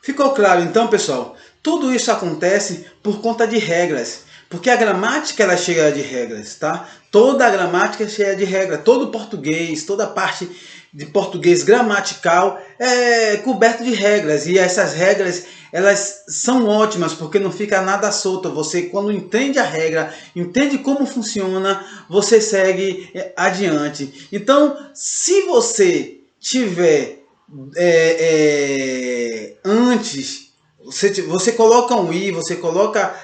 Ficou claro então, pessoal? Tudo isso acontece por conta de regras, porque a gramática ela é cheia de regras, tá? Toda a gramática é cheia de regras, todo português, toda parte de português gramatical é coberto de regras, e essas regras elas são ótimas porque não fica nada solto. Você, quando entende a regra, entende como funciona, você segue adiante. Então, se você tiver antes, você coloca um i, você coloca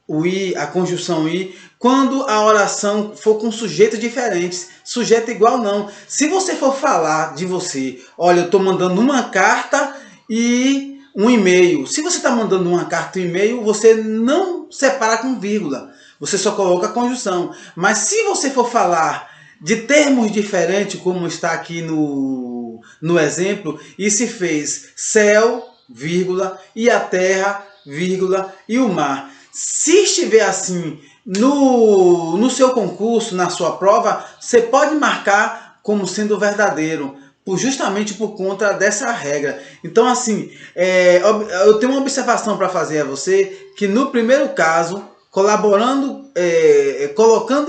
o i, a conjunção i, quando a oração for com sujeitos diferentes. Sujeito igual não. Se você for falar de você, olha, eu estou mandando uma carta e um e-mail. Se você está mandando uma carta e um e-mail, você não separa com vírgula. Você só coloca a conjunção. Mas se você for falar de termos diferentes, como está aqui no exemplo, e se fez céu, vírgula, e a terra, vírgula, e o mar. Se estiver assim no seu concurso, na sua prova, você pode marcar como sendo verdadeiro, justamente por conta dessa regra. Então, assim, eu tenho uma observação para fazer a você, que no primeiro caso, colocando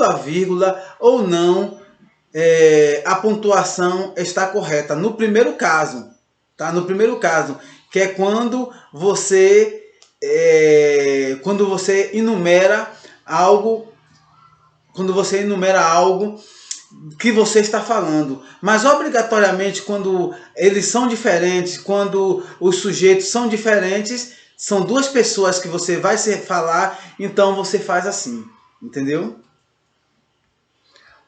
a vírgula ou não, a pontuação está correta. No primeiro caso, tá? No primeiro caso, que é quando você enumera algo, que você está falando. Mas obrigatoriamente, quando eles são diferentes, quando os sujeitos são diferentes, são duas pessoas que você vai falar, então você faz assim, entendeu?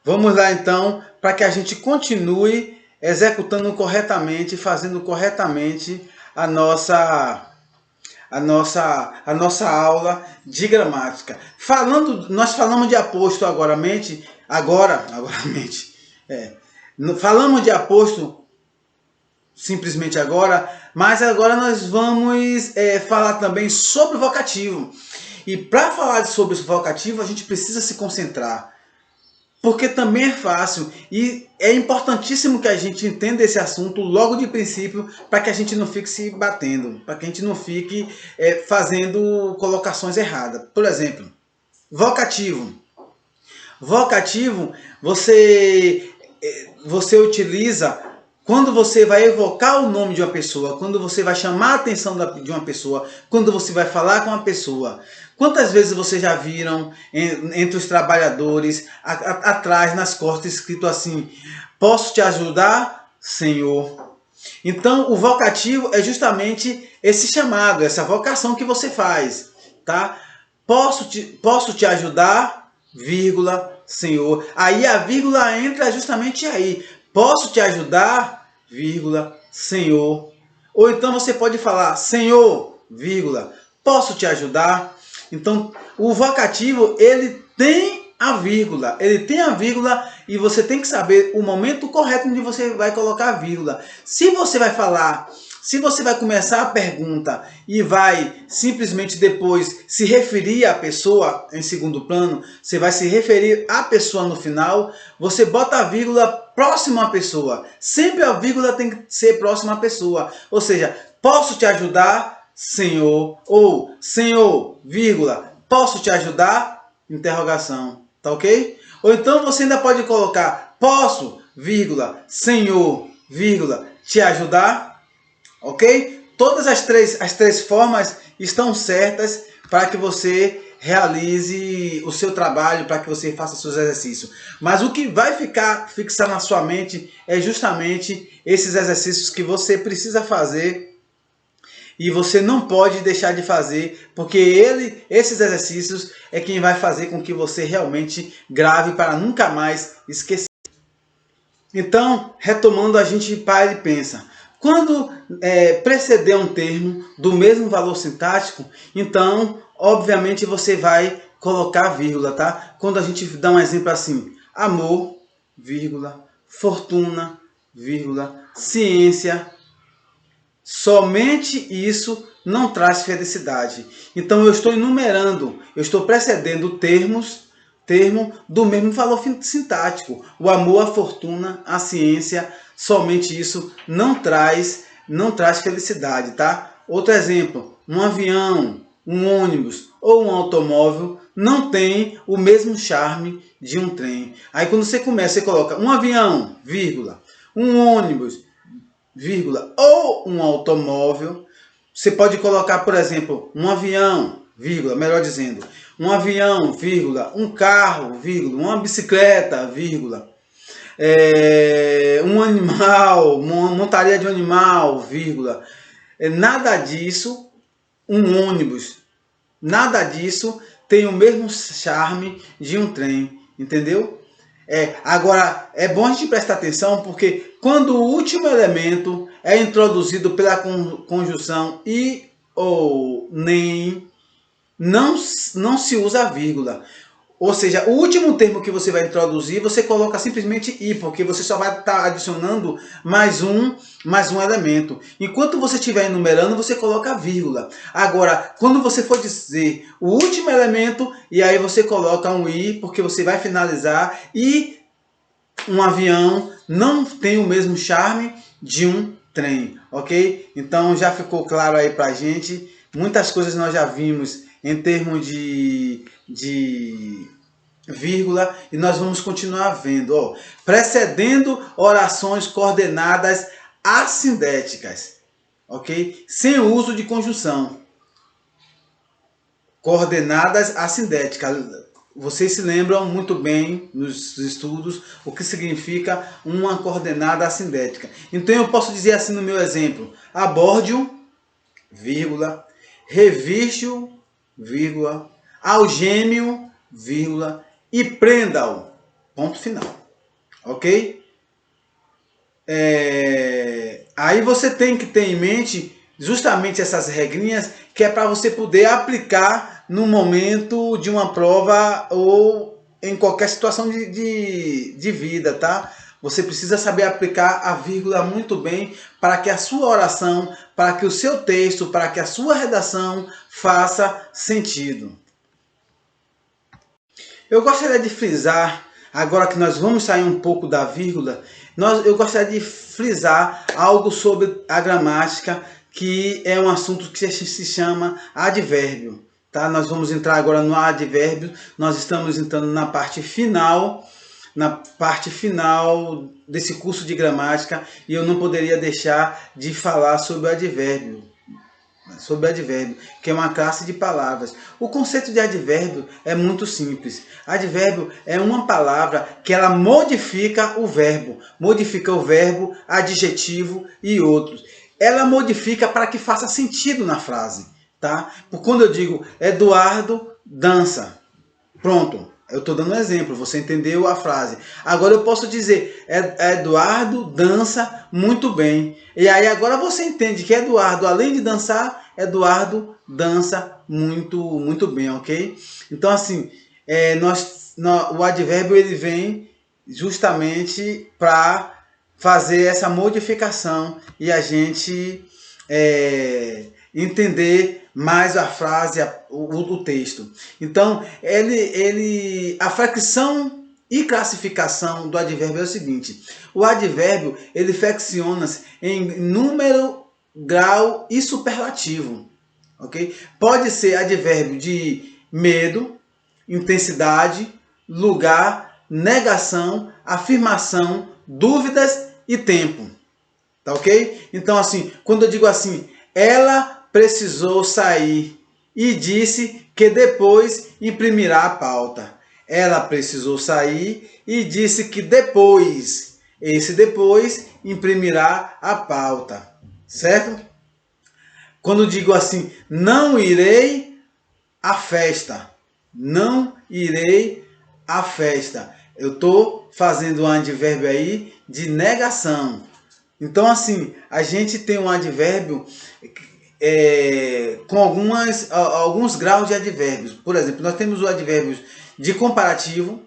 Vamos lá então, para que a gente continue executando corretamente, fazendo corretamente a nossa aula de gramática. Nós falamos de apóstolo falamos de apóstolo simplesmente agora, mas agora nós vamos falar também sobre vocativo. E para falar sobre o vocativo, a gente precisa se concentrar, porque também é fácil e é importantíssimo que a gente entenda esse assunto logo de princípio, para que a gente não fique se batendo, para que a gente não fique fazendo colocações erradas. Por exemplo, vocativo. Vocativo você utiliza quando você vai evocar o nome de uma pessoa, quando você vai chamar a atenção de uma pessoa, quando você vai falar com uma pessoa. Quantas vezes vocês já viram entre os trabalhadores, atrás, nas costas, escrito assim: posso te ajudar, Senhor? Então, o vocativo é justamente esse chamado, essa vocação que você faz, tá? Posso te ajudar, vírgula, Senhor. Aí a vírgula entra justamente aí. Posso te ajudar, vírgula, Senhor. Ou então você pode falar: Senhor, vírgula, posso te ajudar? Então, o vocativo, ele tem a vírgula. E você tem que saber o momento correto onde você vai colocar a vírgula. Se você vai começar a pergunta e vai simplesmente depois se referir à pessoa em segundo plano, você vai se referir à pessoa no final, você bota a vírgula próximo à pessoa. Sempre a vírgula tem que ser próxima à pessoa. Ou seja, posso te ajudar, Senhor? Ou Senhor, vírgula, posso te ajudar? Interrogação. Tá ok? Ou então você ainda pode colocar posso, vírgula, Senhor, vírgula, te ajudar? Ok? Todas as três formas estão certas para que você realize o seu trabalho, para que você faça seus exercícios. Mas o que vai fixar na sua mente é justamente esses exercícios que você precisa fazer e você não pode deixar de fazer, porque esses exercícios é quem vai fazer com que você realmente grave para nunca mais esquecer. Então, retomando, a gente para e pensa. Quando preceder um termo do mesmo valor sintático, então, obviamente, você vai colocar vírgula, tá? Quando a gente dá um exemplo assim: amor, vírgula, fortuna, vírgula, ciência, somente isso não traz felicidade. Então eu estou enumerando, eu estou precedendo termo do mesmo valor sintático. O amor, a fortuna, a ciência, somente isso não traz felicidade, tá? Outro exemplo, um avião, um ônibus ou um automóvel não tem o mesmo charme de um trem. Aí quando você começa, você coloca um avião, vírgula, um ônibus, vírgula, ou um automóvel. Você pode colocar, por exemplo, um avião, vírgula, melhor dizendo, um avião, vírgula, um carro, vírgula, uma bicicleta, vírgula, um animal, uma montaria de um animal, vírgula. Nada disso, um ônibus, nada disso tem o mesmo charme de um trem, entendeu? Agora, é bom a gente prestar atenção porque quando o último elemento é introduzido pela conjunção e ou nem, não se usa a vírgula. Ou seja, o último termo que você vai introduzir, você coloca simplesmente i, porque você só vai estar adicionando mais um elemento. Enquanto você estiver enumerando, você coloca a vírgula. Agora, quando você for dizer o último elemento, e aí você coloca um i, porque você vai finalizar, e um avião não tem o mesmo charme de um trem, ok? Então já ficou claro aí pra gente. Muitas coisas nós já vimos em termos de vírgula, e nós vamos continuar vendo, ó, precedendo orações coordenadas assindéticas, ok? Sem uso de conjunção. Coordenadas assindéticas. Vocês se lembram muito bem nos estudos o que significa uma coordenada assindética. Então eu posso dizer assim no meu exemplo: aborde-o, vírgula, reviste-o, vírgula, algeme-o, vírgula, e prenda-o. Ponto final. Ok? Aí você tem que ter em mente justamente essas regrinhas que é para você poder aplicar no momento de uma prova ou em qualquer situação de vida, tá? Você precisa saber aplicar a vírgula muito bem para que a sua oração, para que o seu texto, para que a sua redação faça sentido. Eu gostaria de frisar, agora que nós vamos sair um pouco da vírgula, eu gostaria de frisar algo sobre a gramática, que é um assunto que se chama advérbio. Tá? Nós vamos entrar agora no advérbio, nós estamos entrando na parte final desse curso de gramática, e eu não poderia deixar de falar sobre o advérbio. Que é uma classe de palavras. O conceito de advérbio é muito simples. Advérbio é uma palavra que ela modifica o verbo, adjetivo e outros. Ela modifica para que faça sentido na frase, tá? Por quando eu digo Eduardo dança, pronto. Eu estou dando um exemplo, você entendeu a frase. Agora eu posso dizer, Eduardo dança muito bem. E aí agora você entende que Eduardo, além de dançar, Eduardo dança muito bem, ok? Então assim, o advérbio ele vem justamente para fazer essa modificação e a gente entender mais a frase, o texto. Então, a flexão e classificação do advérbio é o seguinte: o advérbio ele flexiona-se em número, grau e superlativo, ok? Pode ser advérbio de medo, intensidade, lugar, negação, afirmação, dúvidas e tempo, tá ok? Então assim, quando eu digo assim, ela precisou sair e disse que depois imprimirá a pauta. Ela precisou sair e disse que depois, esse depois, imprimirá a pauta. Certo? Quando digo assim, não irei à festa. Não irei à festa. Eu estou fazendo um advérbio aí de negação. Então assim, a gente tem um advérbio com alguns graus de advérbios. Por exemplo, nós temos o advérbio de comparativo,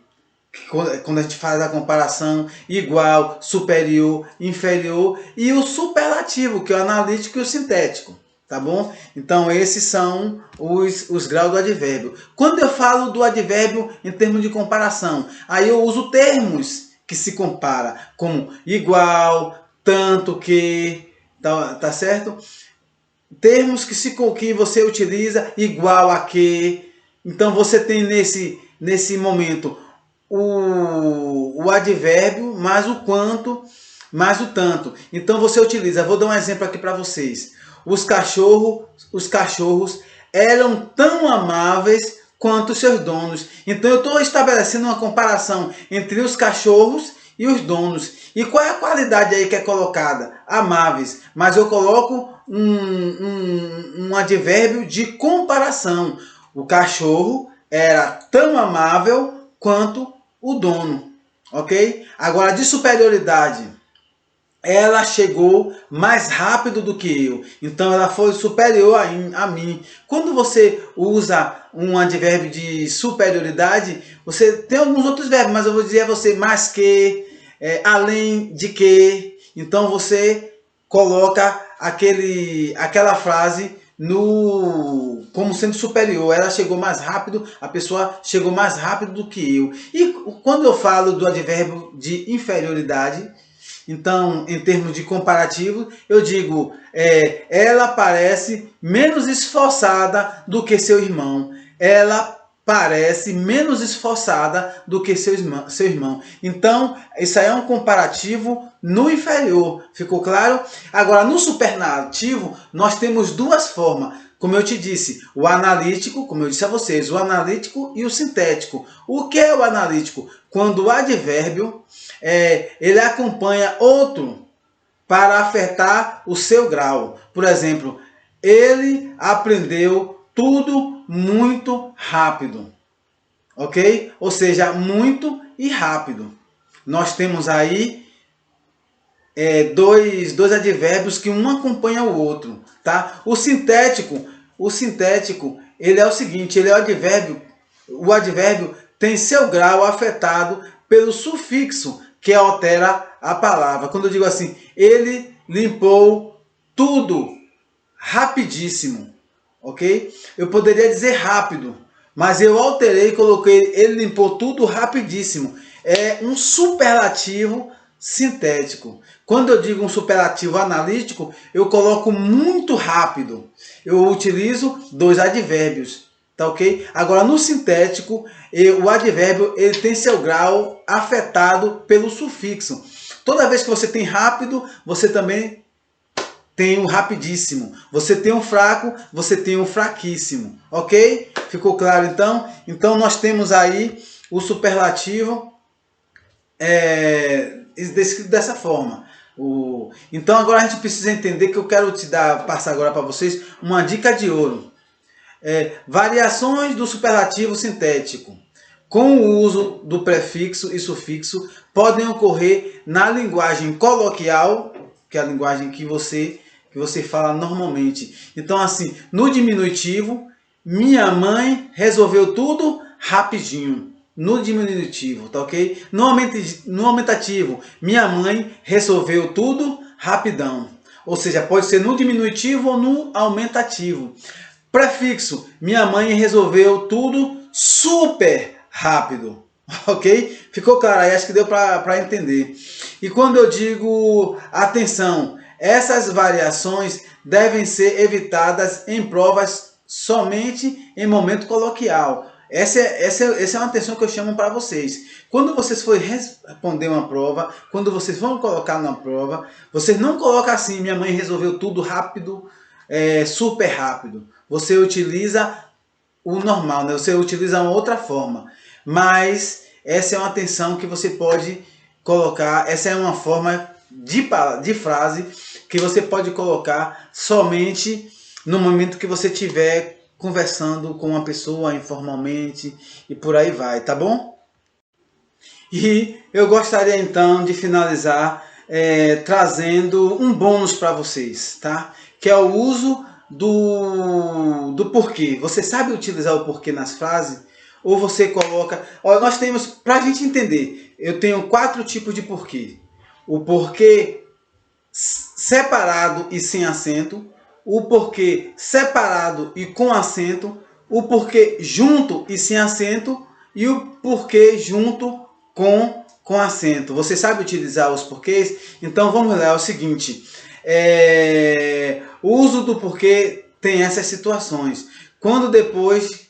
quando a gente faz a comparação, igual, superior, inferior, e o superlativo, que é o analítico e o sintético. Tá bom? Então esses são os graus do advérbio. Quando eu falo do advérbio em termos de comparação, aí eu uso termos que se compara, como igual, tanto que, tá certo? termos que você utiliza igual a que. Então você tem nesse momento o advérbio mais o quanto mais o tanto. Então você utiliza, vou dar um exemplo aqui para vocês. Os cachorros eram tão amáveis quanto seus donos. Então eu estou estabelecendo uma comparação entre os cachorros e os donos. E qual é a qualidade aí que é colocada? Amáveis. Mas eu coloco um advérbio de comparação. O cachorro era tão amável quanto o dono. Ok? Agora, de superioridade. Ela chegou mais rápido do que eu. Então ela foi superior a mim. Quando você usa um advérbio de superioridade, você tem alguns outros verbos, mas eu vou dizer a você mais que, além de que. Então você coloca aquela frase como sendo superior. Ela chegou mais rápido, a pessoa chegou mais rápido do que eu. E quando eu falo do advérbio de inferioridade, então, em termos de comparativo, eu digo, ela parece menos esforçada do que seu irmão. Ela parece menos esforçada do que seu irmão. Então, isso aí é um comparativo no inferior. Ficou claro? Agora, no superlativo, nós temos duas formas. Como eu te disse, o analítico, como eu disse a vocês, o analítico e o sintético. O que é o analítico? Quando o advérbio ele acompanha outro para afetar o seu grau. Por exemplo, ele aprendeu tudo muito rápido. Ok? Ou seja, muito e rápido. Nós temos aí dois advérbios que um acompanha o outro, tá? O sintético, ele é o seguinte, ele é o advérbio tem seu grau afetado pelo sufixo que altera a palavra. Quando eu digo assim, ele limpou tudo rapidíssimo, ok? Eu poderia dizer rápido, mas eu alterei e coloquei ele limpou tudo rapidíssimo. É um superlativo sintético. Quando eu digo um superlativo analítico, eu coloco muito rápido. Eu utilizo dois advérbios, tá ok? Agora no sintético, o advérbio ele tem seu grau afetado pelo sufixo. Toda vez que você tem rápido, você também tem um rapidíssimo. Você tem um fraco, você tem um fraquíssimo, ok? Ficou claro então? Então nós temos aí o superlativo descrito dessa forma. Então agora a gente precisa entender que eu quero passar agora para vocês uma dica de ouro. Variações do superlativo sintético com o uso do prefixo e sufixo podem ocorrer na linguagem coloquial, que é a linguagem que você fala normalmente. Então assim, no diminutivo, minha mãe resolveu tudo rapidinho. No diminutivo, tá ok? No aumentativo, minha mãe resolveu tudo rapidão. Ou seja, pode ser no diminutivo ou no aumentativo. Prefixo, minha mãe resolveu tudo super rápido. Ok? Ficou claro aí? Acho que deu para entender. E quando eu digo atenção, essas variações devem ser evitadas em provas somente em momento coloquial. Essa é uma atenção que eu chamo para vocês. Quando vocês forem responder uma prova, quando vocês vão colocar na prova, vocês não colocam assim, minha mãe resolveu tudo rápido, super rápido. Você utiliza o normal, né? Você utiliza uma outra forma. Mas essa é uma atenção que você pode colocar, essa é uma forma de frase que você pode colocar somente no momento que você estiver conversando com uma pessoa informalmente e por aí vai, tá bom? E eu gostaria então de finalizar trazendo um bônus para vocês, tá? Que é o uso do porquê. Você sabe utilizar o porquê nas frases? Ou você coloca... Olha, nós temos, para a gente entender, eu tenho 4 tipos de porquê. O porquê separado e sem acento, o porquê separado e com acento, o porquê junto e sem acento e o porquê junto com acento. Você sabe utilizar os porquês? Então vamos lá, é o seguinte. O uso do porquê tem essas situações. Quando depois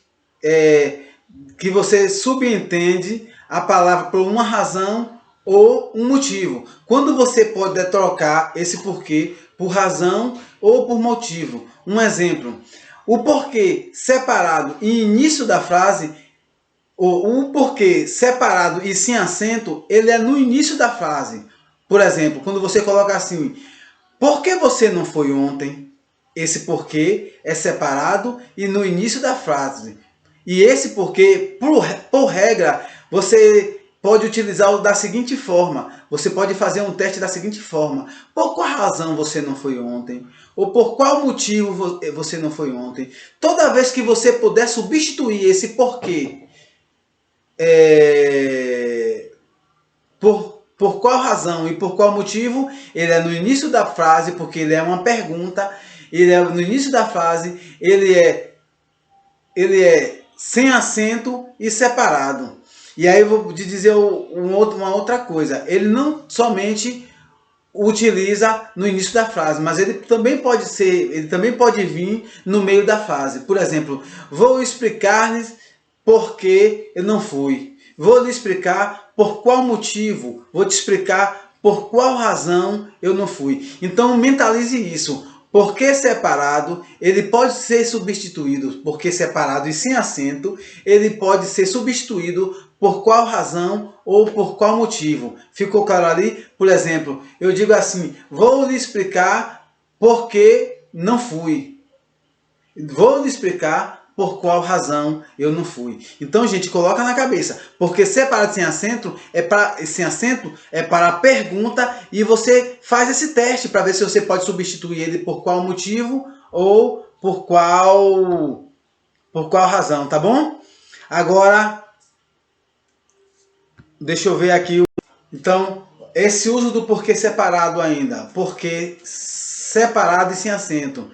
que você subentende a palavra por uma razão ou um motivo. Quando você pode trocar esse porquê por razão ou por motivo. Um exemplo. O porquê separado e início da frase, o porquê separado e sem acento, ele é no início da frase. Por exemplo, quando você coloca assim, por que você não foi ontem? Esse porquê é separado e no início da frase. E esse porquê, por regra, você pode utilizá-lo da seguinte forma. Você pode fazer um teste da seguinte forma. Por qual razão você não foi ontem? Ou por qual motivo você não foi ontem? Toda vez que você puder substituir esse porquê por qual razão e por qual motivo, ele é no início da frase, porque ele é uma pergunta, ele é no início da frase, ele é sem acento e separado. E aí eu vou te dizer uma outra coisa. Ele não somente utiliza no início da frase, mas ele também pode vir no meio da frase. Por exemplo, vou explicar-lhes por que eu não fui. Vou lhe explicar por qual motivo. Vou te explicar por qual razão eu não fui. Então mentalize isso. Porque separado, ele pode ser substituído, porque separado e sem acento, ele pode ser substituído por qual razão ou por qual motivo. Ficou claro ali? Por exemplo, eu digo assim, vou lhe explicar por que não fui. Vou lhe explicar por qual razão eu não fui. Então, gente, coloca na cabeça, porque separado sem acento é para a pergunta e você faz esse teste para ver se você pode substituir ele por qual motivo ou por qual razão, tá bom? Agora, deixa eu ver aqui. Então, esse uso do porquê separado ainda, porquê separado e sem acento.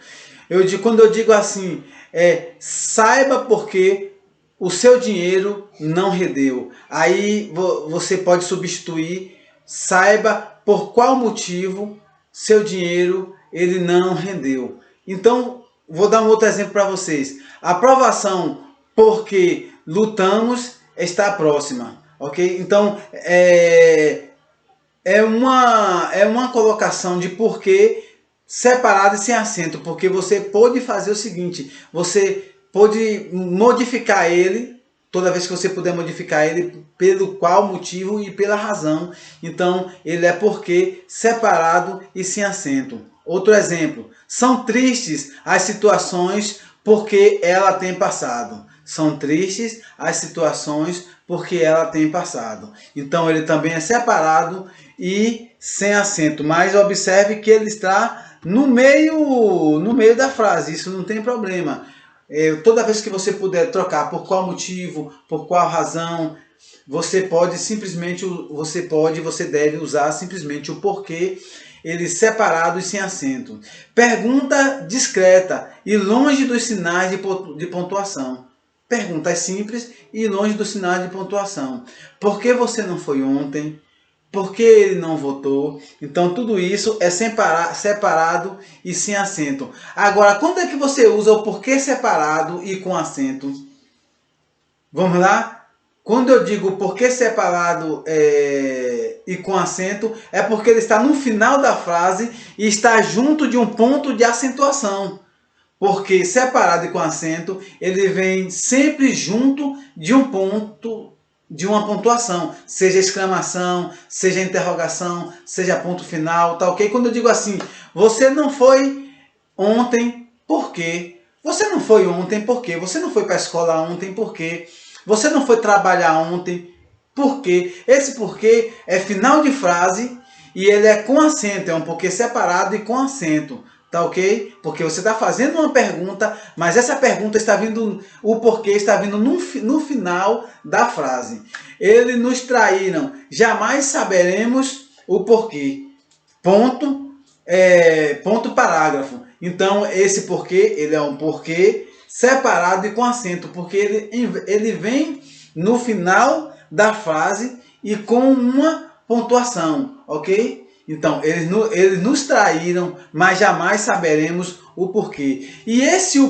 Quando eu digo assim, saiba porque o seu dinheiro não rendeu. Aí você pode substituir, saiba por qual motivo seu dinheiro ele não rendeu. Então, vou dar um outro exemplo para vocês. A aprovação porque lutamos está próxima, ok? Então, é uma colocação de porquê separado e sem acento, porque você pode fazer o seguinte, você pode modificar ele, toda vez que você puder modificar ele, pelo qual motivo e pela razão. Então, ele é porque separado e sem acento. Outro exemplo, são tristes as situações porque ela tem passado. São tristes as situações porque ela tem passado. Então, ele também é separado e sem acento, mas observe que ele está no meio da frase, isso não tem problema. Toda vez que você puder trocar por qual motivo, por qual razão, você deve usar simplesmente o porquê, ele separado e sem acento. Pergunta discreta e longe dos sinais de pontuação. Perguntas simples e longe dos sinais de pontuação. Por que você não foi ontem? Por que ele não votou? Então, tudo isso é separado e sem acento. Agora, quando é que você usa o porquê separado e com acento? Vamos lá? Quando eu digo porquê separado e com acento, é porque ele está no final da frase e está junto de um ponto de acentuação. Porque separado e com acento, ele vem sempre junto de um ponto, de uma pontuação, seja exclamação, seja interrogação, seja ponto final, tá ok? Quando eu digo assim, você não foi ontem, por quê? Você não foi ontem, por quê? Você não foi para a escola ontem, por quê? Você não foi trabalhar ontem, por quê? Esse porquê é final de frase e ele é com acento, é um porquê separado e com acento. Tá ok? Porque você está fazendo uma pergunta, mas essa pergunta está vindo, o porquê está vindo no final da frase. Eles nos traíram, jamais saberemos o porquê. Ponto parágrafo. Então, esse porquê, ele é um porquê separado e com acento, porque ele vem no final da frase e com uma pontuação, ok? Então, eles nos traíram, mas jamais saberemos o porquê. E esse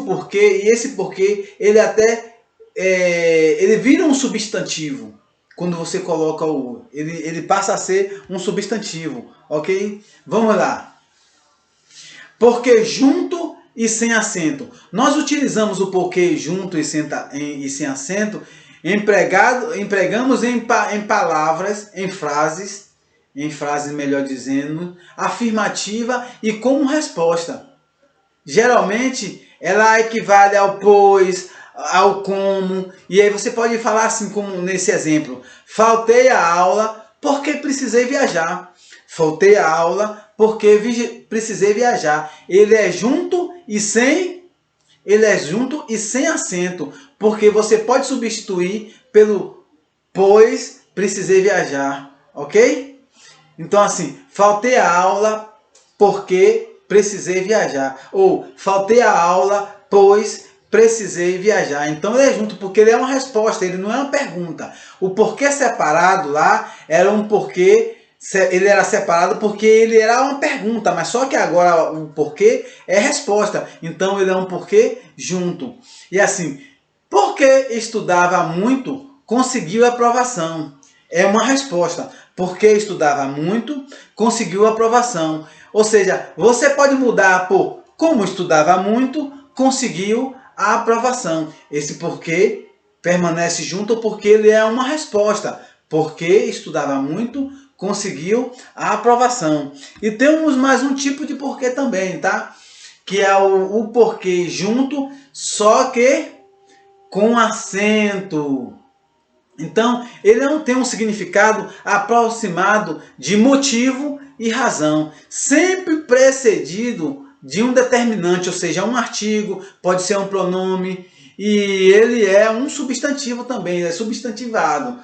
porquê, ele até ele vira um substantivo. Quando você coloca o ele passa a ser um substantivo, ok? Vamos lá. Porque junto e sem acento. Nós utilizamos o porquê junto e sem acento, empregamos em palavras, em frases melhor dizendo, afirmativa e como resposta. Geralmente, ela equivale ao pois, ao como, e aí você pode falar assim como nesse exemplo: faltei a aula porque precisei viajar. Faltei a aula porque precisei viajar. Ele é junto e sem acento, porque você pode substituir pelo pois precisei viajar, ok? Então assim, faltei a aula porque precisei viajar, ou faltei a aula pois precisei viajar. Então ele é junto porque ele é uma resposta, ele não é uma pergunta. O porquê separado lá era um porquê, ele era separado porque ele era uma pergunta, mas só que agora o porquê é resposta. Então ele é um porquê junto. E assim, porque estudava muito, conseguiu aprovação. É uma resposta. Porque estudava muito, conseguiu aprovação. Ou seja, você pode mudar por como estudava muito, conseguiu a aprovação. Esse porquê permanece junto porque ele é uma resposta. Porque estudava muito, conseguiu a aprovação. E temos mais um tipo de porquê também, tá? Que é o porquê junto, só que com acento. Então, ele não tem um significado aproximado de motivo e razão, sempre precedido de um determinante, ou seja, um artigo, pode ser um pronome, e ele é um substantivo também, é substantivado.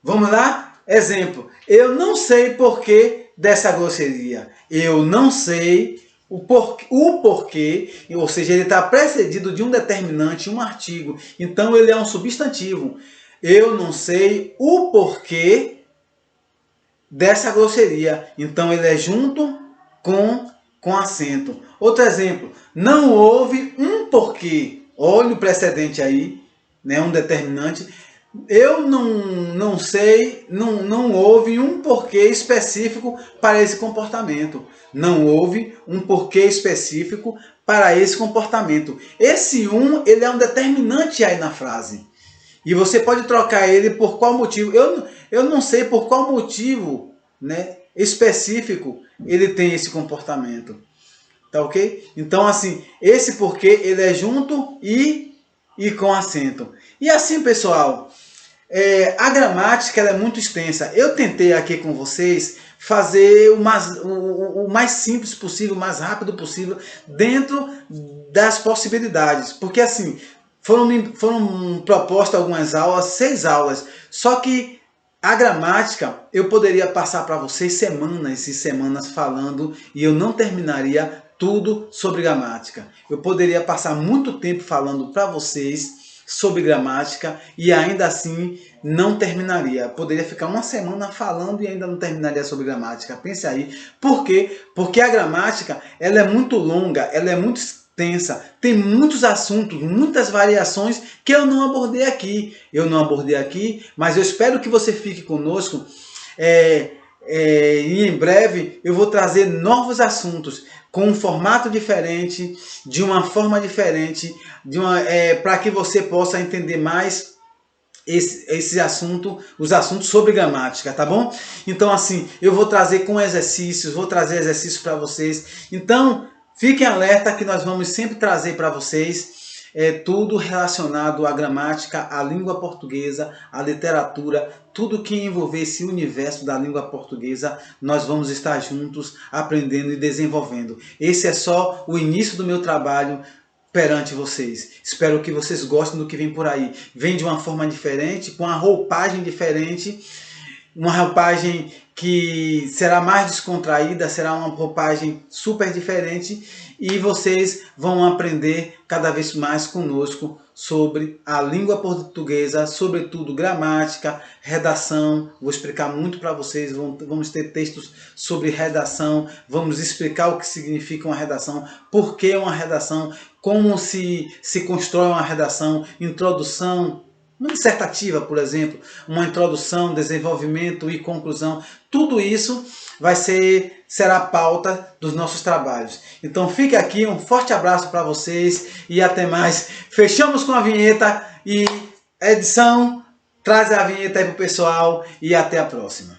Vamos lá? Exemplo: eu não sei porquê dessa grosseria. Eu não sei o porquê, ou seja, ele está precedido de um determinante, um artigo. Então ele é um substantivo. Eu não sei o porquê dessa grosseria. Então ele é junto com acento. Outro exemplo: não houve um porquê. Olha o precedente aí, né? Um determinante. Eu não sei, não houve um porquê específico para esse comportamento. Não houve um porquê específico para esse comportamento. Esse ele é um determinante aí na frase. E você pode trocar ele por qual motivo. Eu não sei por qual motivo, né, específico ele tem esse comportamento. Tá ok? Então, assim, esse porquê ele é junto e com acento. E assim, pessoal, a gramática ela é muito extensa. Eu tentei aqui com vocês fazer o mais simples possível, o mais rápido possível, dentro das possibilidades. Porque assim, foram propostas algumas aulas, 6 aulas. Só que a gramática eu poderia passar para vocês semanas e semanas falando e eu não terminaria tudo sobre gramática. Eu poderia passar muito tempo falando para vocês sobre gramática e ainda assim não terminaria. Poderia ficar uma semana falando e ainda não terminaria sobre gramática. Pense aí. Por quê? Porque a gramática ela é muito longa, ela é muito extensa, tem muitos assuntos, muitas variações que eu não abordei aqui. Mas eu espero que você fique conosco. E em breve eu vou trazer novos assuntos com um formato diferente, de uma forma diferente, para que você possa entender mais esse assunto, os assuntos sobre gramática, tá bom? Então assim, eu vou trazer com exercícios, vou trazer exercícios para vocês. Então, fiquem alerta que nós vamos sempre trazer para vocês tudo relacionado à gramática, à língua portuguesa, à literatura, tudo que envolver esse universo da língua portuguesa, nós vamos estar juntos aprendendo e desenvolvendo. Esse é só o início do meu trabalho perante vocês. Espero que vocês gostem do que vem por aí. Vem de uma forma diferente, com uma roupagem diferente, uma roupagem que será mais descontraída, será uma roupagem super diferente e vocês vão aprender cada vez mais conosco sobre a língua portuguesa, sobretudo gramática, redação. Vou explicar muito para vocês, vamos ter textos sobre redação, vamos explicar o que significa uma redação, por que uma redação, como se constrói uma redação, introdução, uma dissertativa, por exemplo, uma introdução, desenvolvimento e conclusão. Tudo isso será pauta dos nossos trabalhos. Então fica aqui, um forte abraço para vocês e até mais. Fechamos com a vinheta e edição, traz a vinheta aí pro pessoal e até a próxima.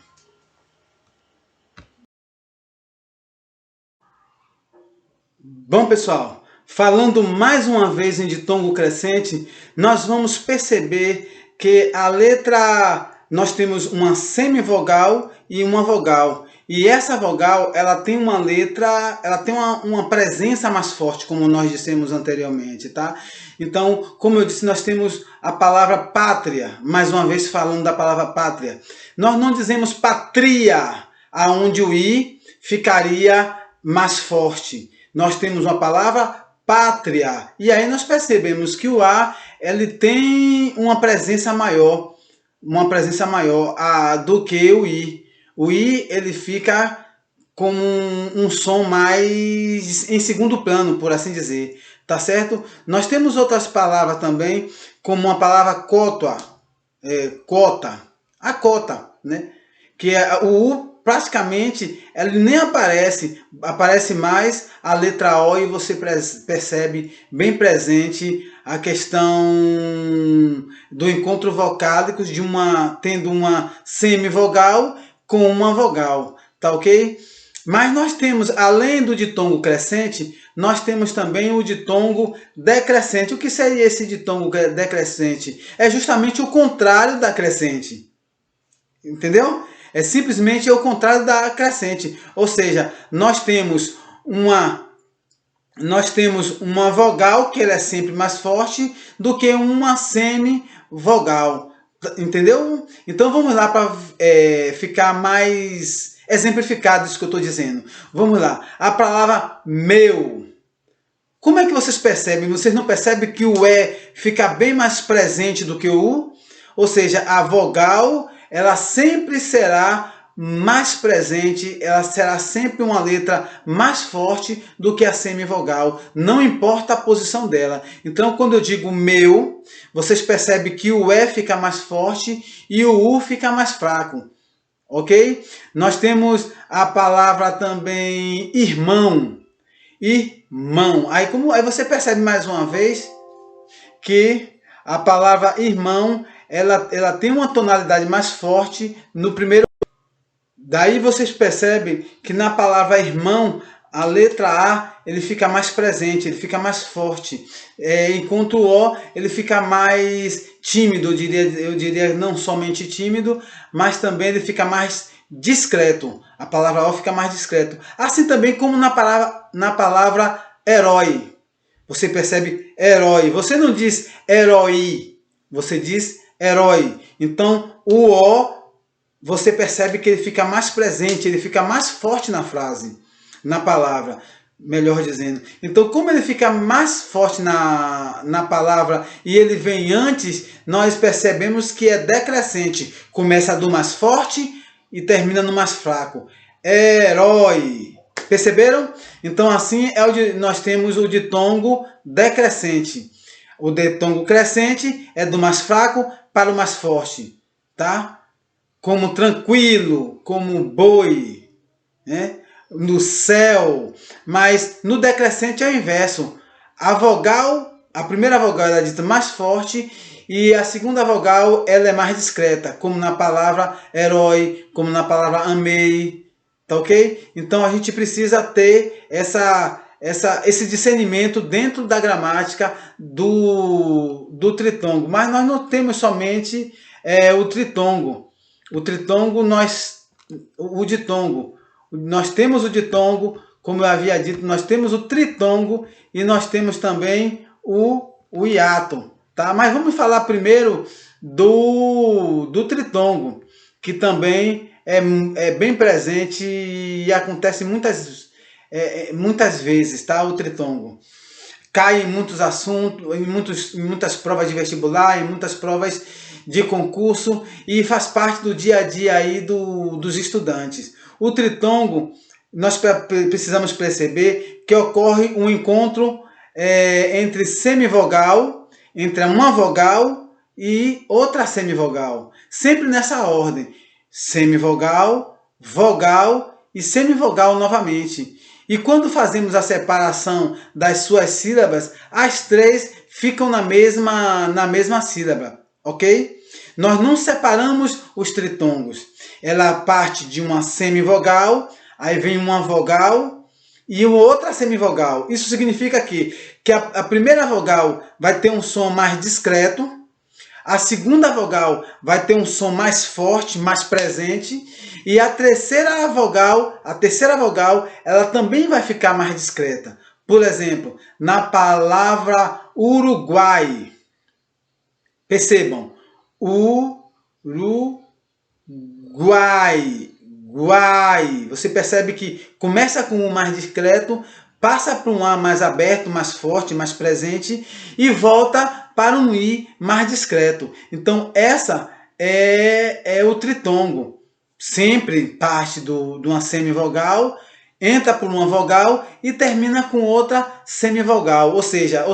Bom, pessoal, falando mais uma vez em ditongo crescente, nós vamos perceber que a letra, nós temos uma semivogal e uma vogal. E essa vogal, ela tem uma letra, ela tem uma presença mais forte, como nós dissemos anteriormente, tá? Então, como eu disse, nós temos a palavra pátria, mais uma vez falando da palavra pátria. Nós não dizemos patria, aonde o i ficaria mais forte. Nós temos uma palavra pátria. E aí nós percebemos que o A ele tem uma presença maior do que o I. O I ele fica como um som mais em segundo plano, por assim dizer. Tá certo? Nós temos outras palavras também, como a palavra cota, a cota, né? Que é o U praticamente ele nem aparece mais a letra O e você percebe bem presente a questão do encontro vocálico de tendo uma semivogal com uma vogal, tá ok? Mas nós temos, além do ditongo crescente, nós temos também o ditongo decrescente. O que seria esse ditongo decrescente? É justamente o contrário da crescente. Entendeu? É simplesmente o contrário da crescente. Ou seja, nós temos uma vogal que ela é sempre mais forte do que uma semivogal. Entendeu? Então vamos lá para ficar mais exemplificado isso que eu estou dizendo. Vamos lá. A palavra meu. Como é que vocês percebem? Vocês não percebem que o E fica bem mais presente do que o U? Ou seja, a vogal ela sempre será mais presente, ela será sempre uma letra mais forte do que a semivogal, não importa a posição dela. Então, quando eu digo meu, vocês percebem que o E fica mais forte e o U fica mais fraco, ok? Nós temos a palavra também irmão, irmão. Aí você percebe mais uma vez que a palavra irmão ela tem uma tonalidade mais forte no primeiro. Daí vocês percebem que na palavra irmão, a letra A ele fica mais presente, ele fica mais forte. Enquanto o O ele fica mais tímido, eu diria não somente tímido, mas também ele fica mais discreto. A palavra O fica mais discreto. Assim também como na palavra herói. Você percebe herói. Você não diz herói, você diz herói. Então o O você percebe que ele fica mais presente, ele fica mais forte na frase, na palavra, melhor dizendo. Então, como ele fica mais forte na palavra e ele vem antes, nós percebemos que é decrescente. Começa do mais forte e termina no mais fraco. Herói. Perceberam? Então, assim nós temos o ditongo decrescente. O ditongo crescente é do mais fraco para o mais forte, tá? Como tranquilo, como boi, né? No céu. Mas no decrescente é o inverso. A primeira vogal ela é dita mais forte e a segunda vogal ela é mais discreta, como na palavra herói, como na palavra amei, tá ok? Então a gente precisa ter esse discernimento dentro da gramática do tritongo. Mas nós não temos somente o tritongo. O tritongo, o ditongo. Nós temos o ditongo, como eu havia dito, nós temos o tritongo e nós temos também o hiato, tá? Mas vamos falar primeiro do tritongo, que também é bem presente e acontece muitas muitas vezes, tá? O tritongo cai em muitos assuntos, em muitas provas de vestibular, em muitas provas de concurso e faz parte do dia a dia aí dos estudantes. O tritongo, nós precisamos perceber que ocorre um encontro entre semivogal, entre uma vogal e outra semivogal. Sempre nessa ordem. Semivogal, vogal e semivogal novamente. E quando fazemos a separação das suas sílabas, as três ficam na mesma sílaba, ok? Nós não separamos os tritongos. Ela parte de uma semivogal, aí vem uma vogal e outra semivogal. Isso significa que a primeira vogal vai ter um som mais discreto, a segunda vogal vai ter um som mais forte, mais presente, e a terceira vogal, ela também vai ficar mais discreta. Por exemplo, na palavra Uruguai. Percebam, Uruguai, guai. Você percebe que começa com um mais discreto, passa para um A mais aberto, mais forte, mais presente e volta para um I mais discreto. Então essa é o tritongo. Sempre parte de uma semivogal, entra por uma vogal e termina com outra semivogal. Ou seja,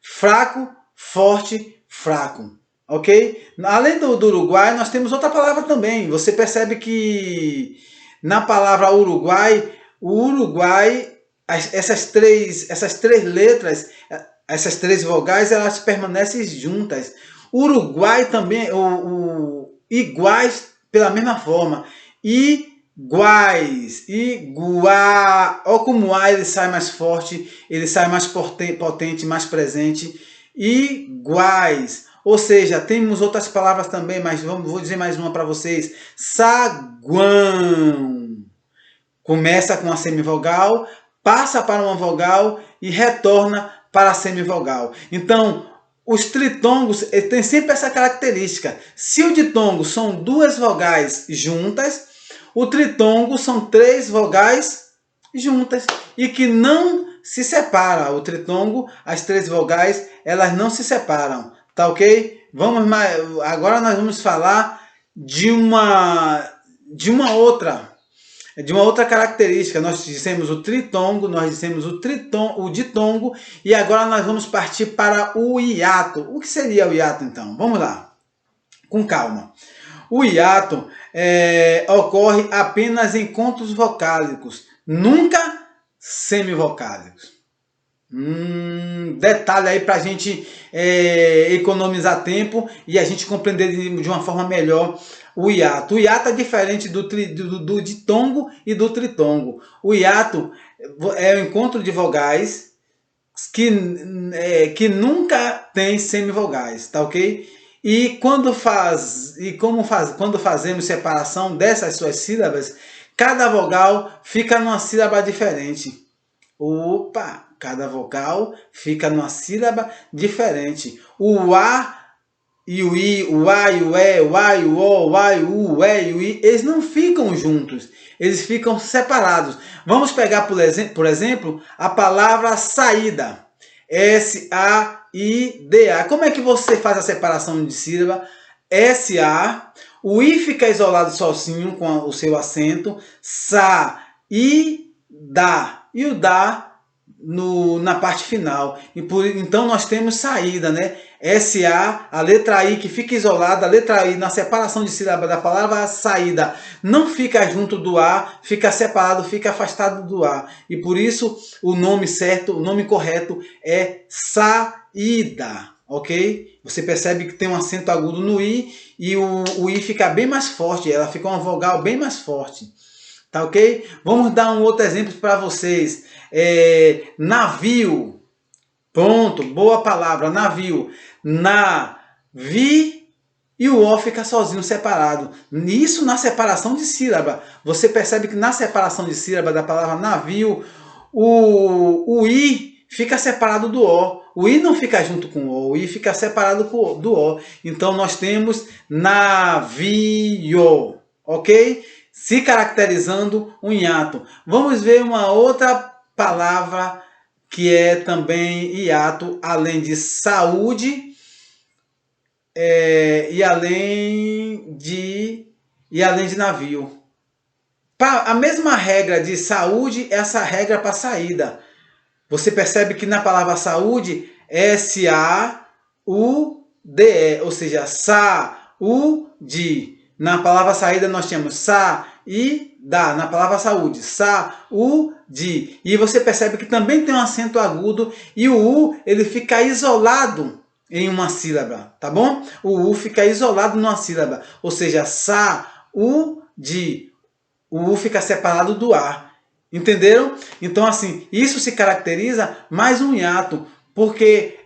fraco, forte, fraco. Ok? Além do Uruguai, nós temos outra palavra também. Você percebe que na palavra Uruguai, o Uruguai, essas três letras, essas três vogais, elas permanecem juntas. Uruguai também, iguais pela mesma forma. Iguais, iguá. Olha como o A ele sai mais forte, ele sai mais potente, mais presente. Iguais. Ou seja, temos outras palavras também, mas vou dizer mais uma para vocês. Saguão. Começa com a semivogal, passa para uma vogal e retorna para a semivogal. Então, os tritongos têm sempre essa característica. Se o ditongo são duas vogais juntas, o tritongo são três vogais juntas e que não se separa. O tritongo, as três vogais, elas não se separam. Tá ok? Agora nós vamos falar de uma outra característica. Nós dissemos o tritongo, nós dissemos o ditongo e agora nós vamos partir para o hiato. O que seria o hiato então? Vamos lá, com calma. O hiato ocorre apenas em contos vocálicos, nunca semivocálicos. Detalhe aí para a gente economizar tempo e a gente compreender de uma forma melhor o hiato. O hiato é diferente do ditongo e do tritongo. O hiato é o encontro de vogais que nunca tem semivogais, tá ok? E quando fazemos separação dessas suas sílabas, cada vogal fica numa sílaba diferente. Opa! Cada vogal fica numa sílaba diferente. O A e o I, o A e o E, o A e o O, o A e o U, o E e o I, eles não ficam juntos. Eles ficam separados. Vamos pegar, por exemplo, a palavra saída. S-A-I-D-A. Como é que você faz a separação de sílaba? S-A. O I fica isolado sozinho com o seu acento. Sa-I-Da. E o Da na parte final. Então nós temos saída, né? S-A, a letra I que fica isolada, a letra I na separação de sílaba da palavra saída não fica junto do A, fica separado, fica afastado do A. E por isso o nome certo, o nome correto é saída, ok? Você percebe que tem um acento agudo no I e o I fica bem mais forte, ela fica uma vogal bem mais forte. Tá ok? Vamos dar um outro exemplo para vocês. Navio. Pronto, boa palavra, navio. Navi e o O fica sozinho, separado. Isso na separação de sílaba. Você percebe que na separação de sílaba da palavra navio, o I fica separado do O. O I não fica junto com o I fica separado do O. Então nós temos navio, ok? Se caracterizando um hiato. Vamos ver uma outra palavra que é também hiato, além de saúde, e além de navio. A mesma regra de saúde, essa regra para saída. Você percebe que na palavra saúde, S-A-U-D-E, ou seja, sa-u-de. Na palavra saída nós temos sa-i-da, na palavra saúde, sa-u-de. E você percebe que também tem um acento agudo e o U ele fica isolado em uma sílaba, tá bom? O U fica isolado numa sílaba, ou seja, sa-u-de. O U fica separado do A. Entenderam? Então, assim, isso se caracteriza mais um hiato, porque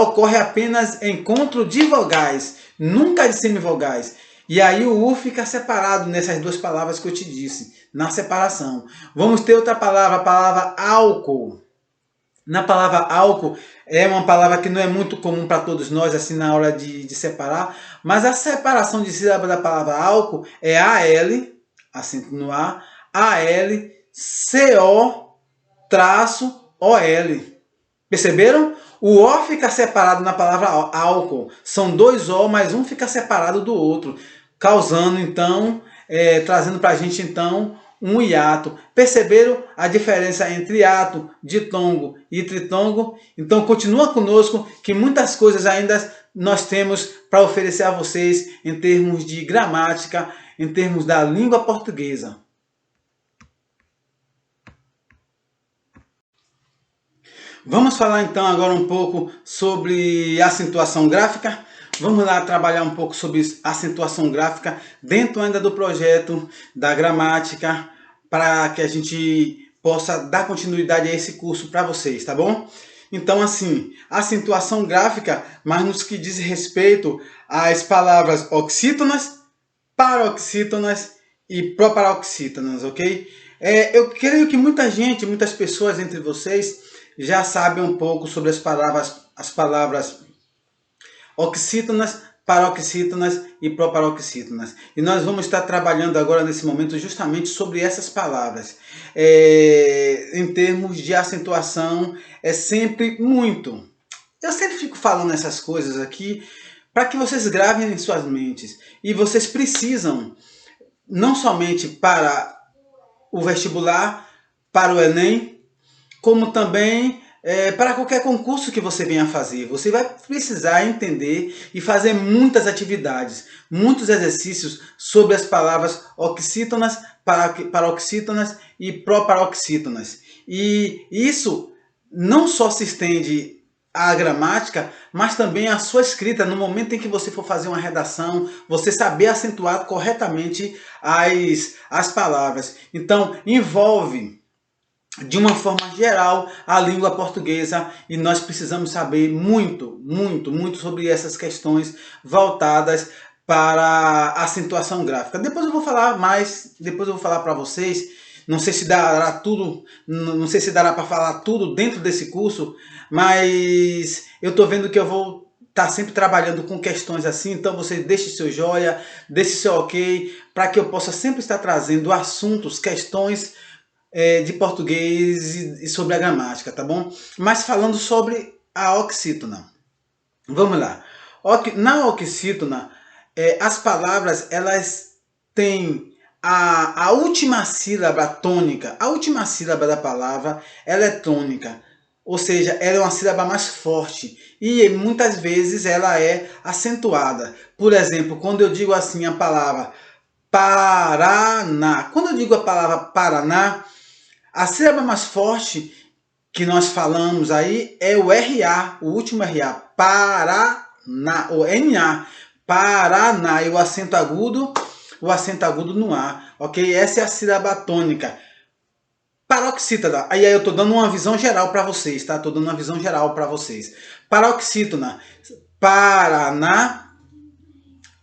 ocorre apenas encontro de vogais, nunca de semivogais. E aí o U fica separado nessas duas palavras que eu te disse, na separação. Vamos ter outra palavra, a palavra álcool. Na palavra álcool, é uma palavra que não é muito comum para todos nós, assim, na hora de separar, mas a separação de sílaba da palavra álcool é AL, acento no A, ALCO-OL. Perceberam? O O fica separado na palavra álcool. São dois O, mas um fica separado do outro, causando, então, trazendo para a gente, então, um hiato. Perceberam a diferença entre hiato, ditongo e tritongo? Então, continua conosco que muitas coisas ainda nós temos para oferecer a vocês em termos de gramática, em termos da língua portuguesa. Vamos falar então agora um pouco sobre acentuação gráfica. Vamos lá trabalhar um pouco sobre acentuação gráfica dentro ainda do projeto da gramática, para que a gente possa dar continuidade a esse curso para vocês, tá bom? Então, assim, acentuação gráfica, mas nos que diz respeito às palavras oxítonas, paroxítonas e proparoxítonas, ok? Eu creio que muitas pessoas entre vocês já sabem um pouco sobre as palavras oxítonas, paroxítonas e proparoxítonas. E nós vamos estar trabalhando agora nesse momento justamente sobre essas palavras. Em termos de acentuação, é sempre muito. Eu sempre fico falando essas coisas aqui para que vocês gravem em suas mentes. E vocês precisam, não somente para o vestibular, para o Enem, como também para qualquer concurso que você venha fazer. Você vai precisar entender e fazer muitas atividades, muitos exercícios sobre as palavras oxítonas, paroxítonas e proparoxítonas. E isso não só se estende à gramática, mas também à sua escrita. No momento em que você for fazer uma redação, você saber acentuar corretamente as palavras. Então, envolve de uma forma geral a língua portuguesa, e nós precisamos saber muito sobre essas questões voltadas para a acentuação gráfica. Depois eu vou falar para vocês. Não sei se dará tudo, não sei se dará para falar tudo dentro desse curso, mas eu estou vendo que eu vou estar sempre trabalhando com questões assim. Então você deixe seu joia, deixe seu ok, para que eu possa sempre estar trazendo assuntos, questões de português e sobre a gramática, tá bom? Mas falando sobre a oxítona. Vamos lá. Na oxítona, as palavras elas têm a última sílaba tônica. A última sílaba da palavra ela é tônica, ou seja, ela é uma sílaba mais forte e muitas vezes ela é acentuada. Por exemplo, quando eu digo assim a palavra Paraná, quando eu digo a palavra Paraná, a sílaba mais forte que nós falamos aí é o RA, o último RA, Paraná, o NA, Paraná, e o acento agudo no A, ok? Essa é a sílaba tônica. Paroxítona, aí eu estou dando uma visão geral para vocês, tá? Estou dando uma visão geral para vocês. Paroxítona, Paraná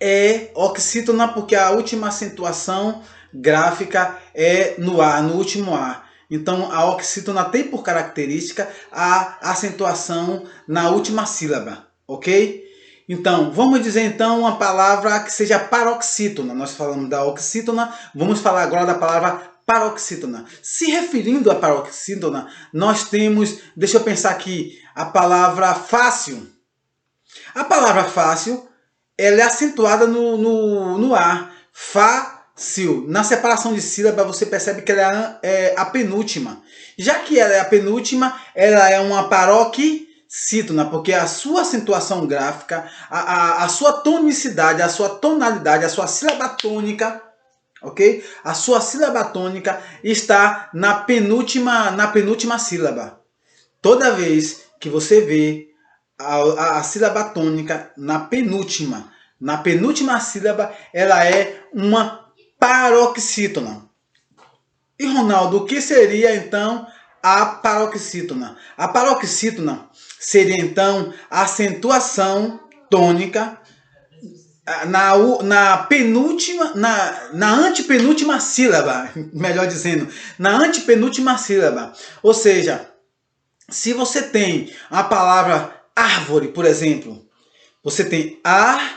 é oxítona porque a última acentuação gráfica é no A, no último A. Então, a oxítona tem por característica a acentuação na última sílaba, ok? Então, vamos dizer então uma palavra que seja paroxítona. Nós falamos da oxítona, vamos falar agora da palavra paroxítona. Se referindo à paroxítona, nós temos, deixa eu pensar aqui, a palavra fácil. A palavra fácil, ela é acentuada no ar. Fácil. Na separação de sílaba, você percebe que ela é a penúltima. Já que ela é a penúltima, ela é uma paroxítona, porque a sua acentuação gráfica, a sua tonicidade, a sua tonalidade, a sua sílaba tônica, ok? A sua sílaba tônica está na penúltima sílaba. Toda vez que você vê a sílaba tônica na penúltima sílaba, ela é uma paroxítona. E Ronaldo, o que seria então a paroxítona? A paroxítona seria então a acentuação tônica na antepenúltima sílaba, melhor dizendo, na antepenúltima sílaba. Ou seja, se você tem a palavra árvore, por exemplo, você tem árvore,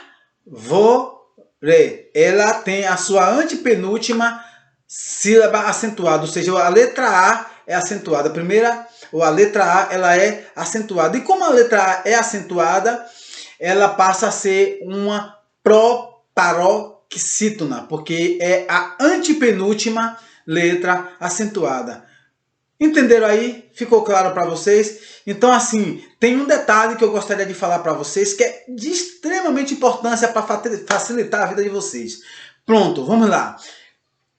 ela tem a sua antepenúltima sílaba acentuada, ou seja, a letra A é acentuada. A primeira, ou a letra A, ela é acentuada. E como a letra A é acentuada, ela passa a ser uma proparoxítona, porque é a antepenúltima letra acentuada. Entenderam aí? Ficou claro para vocês? Então, assim, tem um detalhe que eu gostaria de falar para vocês que é de extremamente importância para facilitar a vida de vocês. Pronto, vamos lá.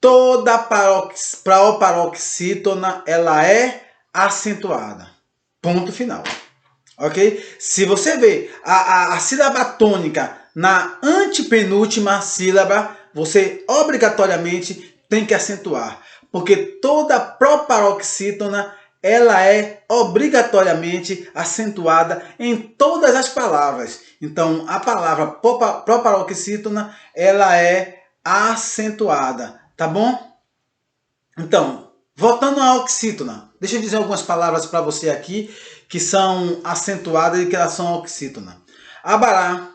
Toda proparoxítona, ela é acentuada. Ponto final. Ok? Se você vê a sílaba tônica na antepenúltima sílaba, você obrigatoriamente tem que acentuar. Porque toda proparoxítona, ela é obrigatoriamente acentuada em todas as palavras. Então, a palavra proparoxítona, ela é acentuada, tá bom? Então, voltando à oxítona, deixa eu dizer algumas palavras para você aqui que são acentuadas e que elas são oxítona. Abará.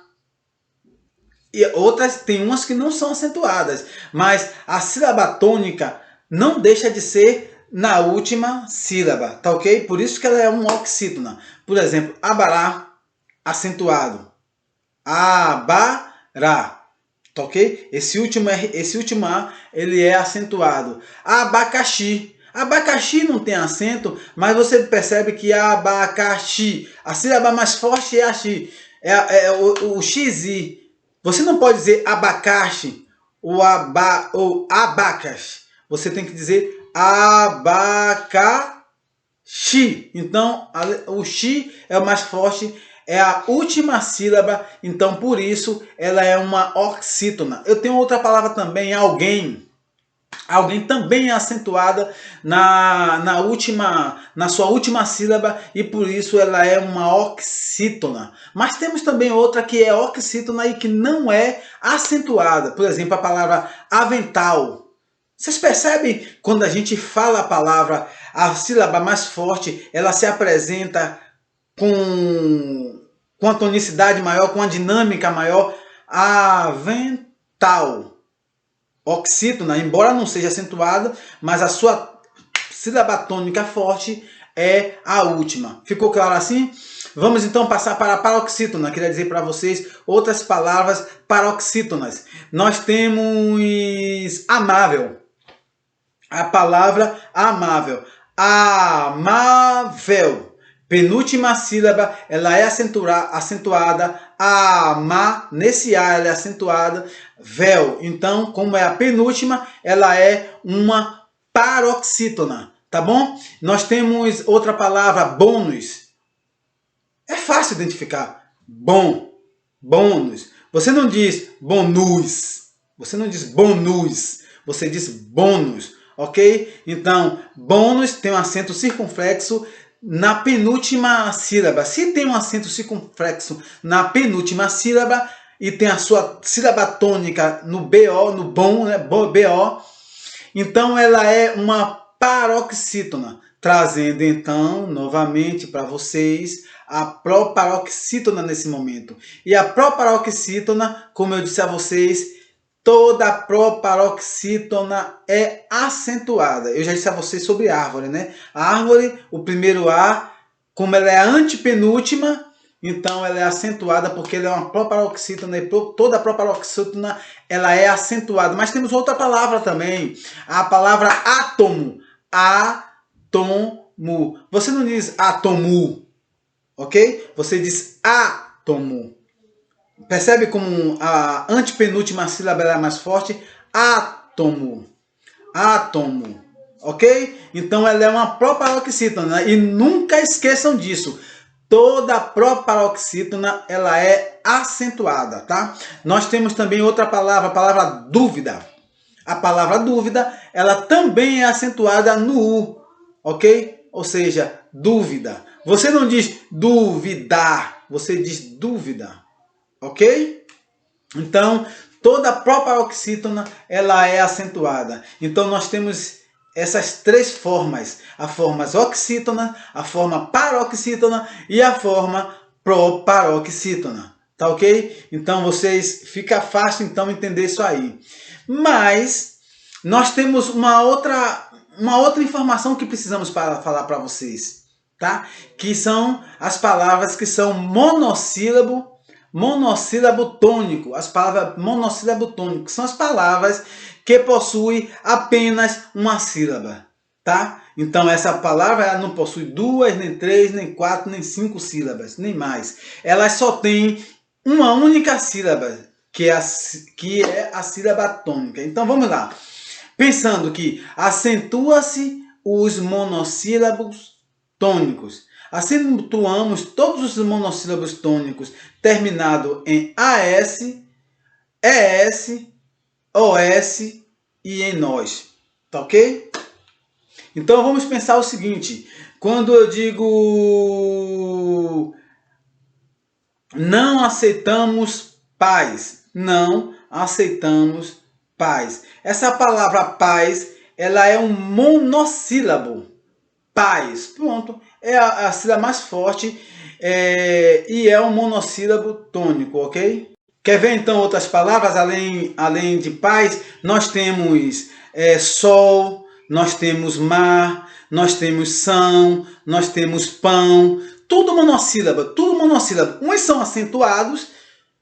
E outras, tem umas que não são acentuadas, mas a sílaba tônica não deixa de ser na última sílaba, tá ok? Por isso que ela é uma oxítona. Por exemplo, abará, acentuado. Abará, tá ok? Esse último A, ele é acentuado. Abacaxi. Abacaxi não tem acento, mas você percebe que abacaxi, a sílaba mais forte é a xi, o xi. Você não pode dizer abacaxi ou abacas. Você tem que dizer abacaxi. Então, o xi é o mais forte, é a última sílaba, então por isso ela é uma oxítona. Eu tenho outra palavra também, alguém. Alguém também é acentuada na sua última sílaba e por isso ela é uma oxítona. Mas temos também outra que é oxítona e que não é acentuada. Por exemplo, a palavra avental. Vocês percebem quando a gente fala a palavra, a sílaba mais forte, ela se apresenta com a tonicidade maior, com a dinâmica maior. Avental. Oxítona, embora não seja acentuada, mas a sua sílaba tônica forte é a última. Ficou claro assim? Vamos então passar para a paroxítona. Queria dizer para vocês outras palavras paroxítonas. Nós temos amável. A palavra amável. Amável. Penúltima sílaba, ela é acentuada. Nesse A ela é acentuada. Véu. Então, como é a penúltima, ela é uma paroxítona. Tá bom? Nós temos outra palavra, bônus. É fácil identificar. Bônus. Você não diz bônus. Você não diz bônus. Você diz bônus. Ok? Então, bônus tem um acento circunflexo na penúltima sílaba. Se tem um acento circunflexo na penúltima sílaba e tem a sua sílaba tônica no BO, no bom, né? BO, então ela é uma paroxítona. Trazendo então novamente para vocês a proparoxítona nesse momento. E a proparoxítona, como eu disse a vocês, Toda proparoxítona é acentuada. Eu já disse a vocês sobre árvore, né? A árvore, o primeiro A, como ela é a antepenúltima, então ela é acentuada porque ela é uma proparoxítona e toda proparoxítona ela é acentuada. Mas temos outra palavra também, a palavra átomo. Átomo. Você não diz átomo, ok? Você diz átomo. Percebe como a antepenúltima sílaba é mais forte? Átomo. Átomo. Ok? Então ela é uma proparoxítona. E nunca esqueçam disso. Toda proparoxítona ela é acentuada, tá? Nós temos também outra palavra, a palavra dúvida. A palavra dúvida, ela também é acentuada no U, ok? Ou seja, dúvida. Você não diz duvidar, você diz dúvida. Ok? Então, toda proparoxítona ela é acentuada. Então, nós temos essas três formas. A forma oxítona, a forma paroxítona e a forma proparoxítona. Tá ok? Então, fica fácil então entender isso aí. Mas, nós temos uma outra informação que precisamos para falar para vocês. Tá? Que são as palavras que são monossílabo tônico. As palavras monossílabo tônico são as palavras que possuem apenas uma sílaba, tá? Então essa palavra ela não possui duas, nem três, nem quatro, nem cinco sílabas, nem mais. Ela só tem uma única sílaba, que é a sílaba tônica. Então vamos lá. Pensando que acentua-se os monossílabos tônicos. Acentuamos todos os monossílabos tônicos terminado em AS, ES, OS e em nós. Tá ok? Então vamos pensar o seguinte. Quando eu digo não aceitamos paz, não aceitamos paz. Essa palavra paz, ela é um monossílabo. Paz, pronto, é a sílaba mais forte e é um monossílabo tônico, ok? Quer ver então outras palavras além de paz? Nós temos sol, nós temos mar, nós temos são, nós temos pão, tudo monossílaba, tudo monossílabo. Uns são acentuados,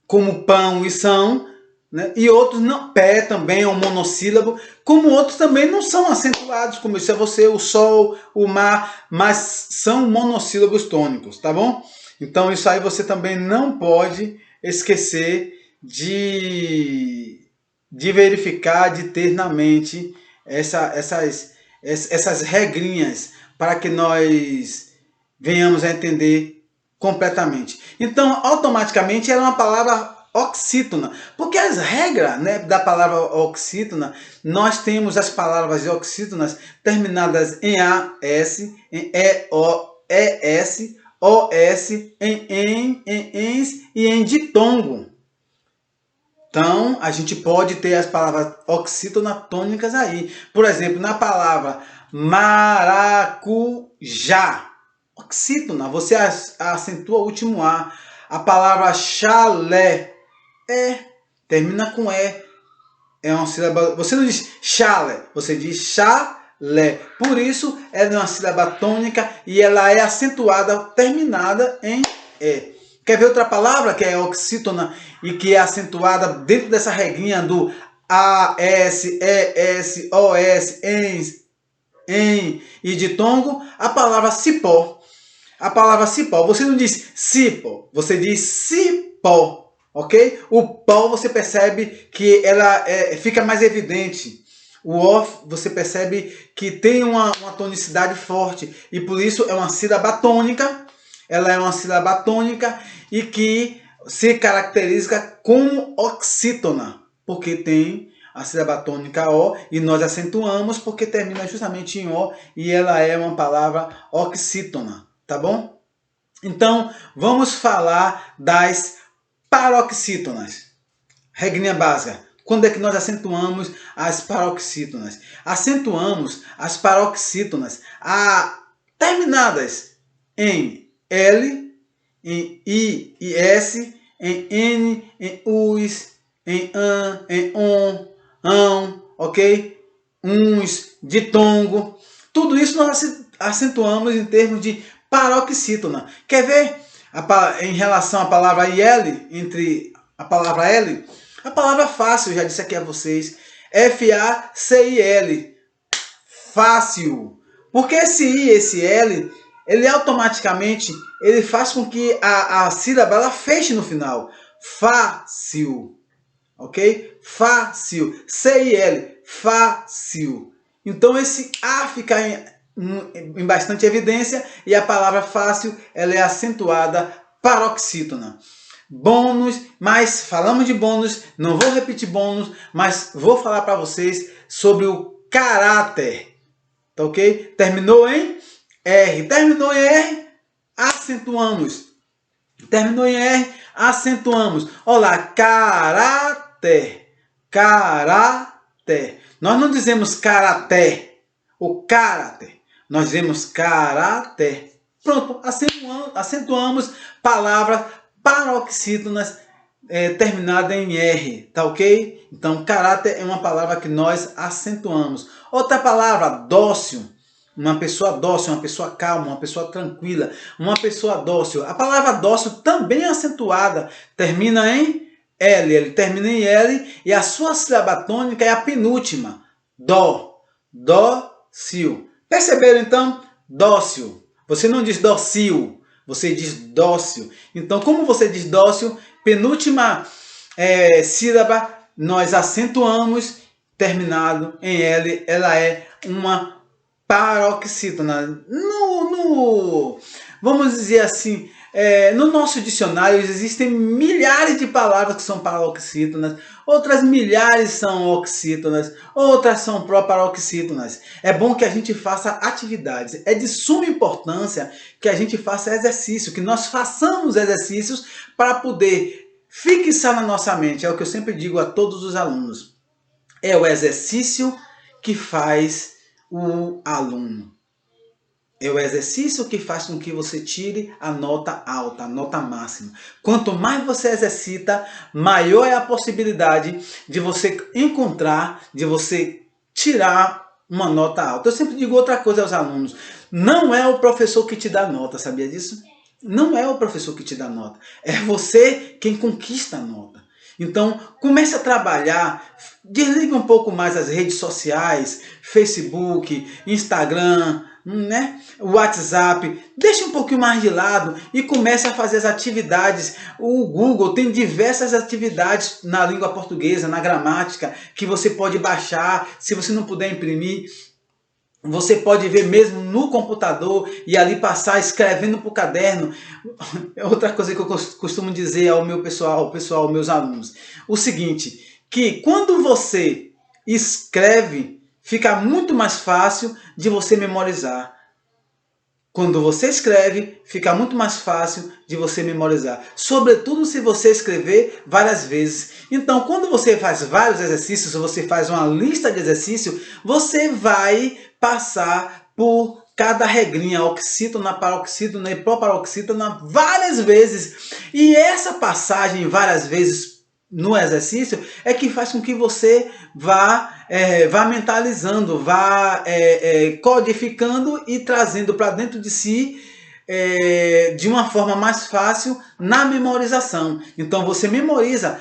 como pão e são, né? E outros não. Pé também é um monossílabo, como outros também não são acentuados, como isso é você, o sol, o mar, mas são monossílabos tônicos, tá bom? Então isso aí você também não pode esquecer de verificar, de ter na mente essas regrinhas para que nós venhamos a entender completamente. Então, automaticamente, ela é uma palavra oxítona, porque as regras, né, da palavra oxítona, nós temos as palavras oxítonas terminadas em AS, em EO, ES, OS, em ENS e em ditongo. Então, a gente pode ter as palavras oxítona-tônicas aí. Por exemplo, na palavra maracujá, oxítona, você acentua o último A. A palavra chalé, termina com E. É uma sílaba. Você não diz chalé, você diz chalé. Por isso, ela é uma sílaba tônica e ela é acentuada, terminada em E. Quer ver outra palavra que é oxítona e que é acentuada dentro dessa regrinha do A, S, E, S, O, S, ENS, em e ditongo? A palavra cipó. A palavra cipó, você não diz cipó, você diz cipó, ok? O pó você percebe que ela fica mais evidente. O O você percebe que tem uma tonicidade forte e por isso é uma sílaba tônica. Ela é uma sílaba tônica e que se caracteriza como oxítona, porque tem a sílaba tônica O e nós acentuamos porque termina justamente em O e ela é uma palavra oxítona, tá bom? Então, vamos falar das paroxítonas. Regrinha básica. Quando é que nós acentuamos as paroxítonas? Acentuamos as paroxítonas terminadas em L, em I e S, em N, em US em an, em on, ão, ok? Uns, ditongo. Tudo isso nós acentuamos em termos de paroxítona. Quer ver? Em relação à palavra IL, entre a palavra L, a palavra fácil, eu já disse aqui a vocês, F-A-C-I-L, fácil. Porque esse I, esse L, ele automaticamente ele faz com que a sílaba ela feche no final. Fácil. Ok? Fácil. C-I-L. Fácil. Então esse A fica em bastante evidência e a palavra fácil ela é acentuada paroxítona. Bônus, mas falamos de bônus, não vou repetir bônus, mas vou falar para vocês sobre o caráter. Tá ok? Terminou em R. Terminou em R, acentuamos. Terminou em R, acentuamos. Olá, caráter. Caráter. Nós não dizemos karaté. O caráter. Nós dizemos caráter. Pronto, acentuamos palavras paroxítonas terminada em R, tá ok? Então, caráter é uma palavra que nós acentuamos. Outra palavra, dócil. Uma pessoa dócil, uma pessoa calma, uma pessoa tranquila, uma pessoa dócil. A palavra dócil também é acentuada, termina em L, ele termina em L e a sua sílaba tônica é a penúltima, dó, dócil. Perceberam então? Dócil. Você não diz dócil, você diz dócil. Então, como você diz dócil, penúltima sílaba nós acentuamos, terminado em L, ela é uma paroxítona. Vamos dizer assim, no nosso dicionário existem milhares de palavras que são paroxítonas, outras milhares são oxítonas, outras são proparoxítonas. É bom que a gente faça atividades. É de suma importância que a gente faça exercício, que nós façamos exercícios para poder fixar na nossa mente. É o que eu sempre digo a todos os alunos. É o exercício que faz o aluno. É o exercício que faz com que você tire a nota alta, a nota máxima. Quanto mais você exercita, maior é a possibilidade de você encontrar, de você tirar uma nota alta. Eu sempre digo outra coisa aos alunos. Não é o professor que te dá nota, sabia disso? Não é o professor que te dá nota. É você quem conquista a nota. Então, comece a trabalhar, desligue um pouco mais as redes sociais, Facebook, Instagram, né? WhatsApp, deixe um pouquinho mais de lado e comece a fazer as atividades. O Google tem diversas atividades na língua portuguesa, na gramática, que você pode baixar, se você não puder imprimir. Você pode ver mesmo no computador e ali passar escrevendo para o caderno. Outra coisa que eu costumo dizer ao meu pessoal, meus alunos, o seguinte, que quando você escreve, fica muito mais fácil de você memorizar. Quando você escreve, fica muito mais fácil de você memorizar. Sobretudo se você escrever várias vezes. Então, quando você faz vários exercícios, você faz uma lista de exercícios, você vai passar por cada regrinha, oxítona, paroxítona e proparoxítona várias vezes. E essa passagem várias vezes no exercício é que faz com que você vá mentalizando, vá codificando e trazendo para dentro de si de uma forma mais fácil na memorização. Então você memoriza,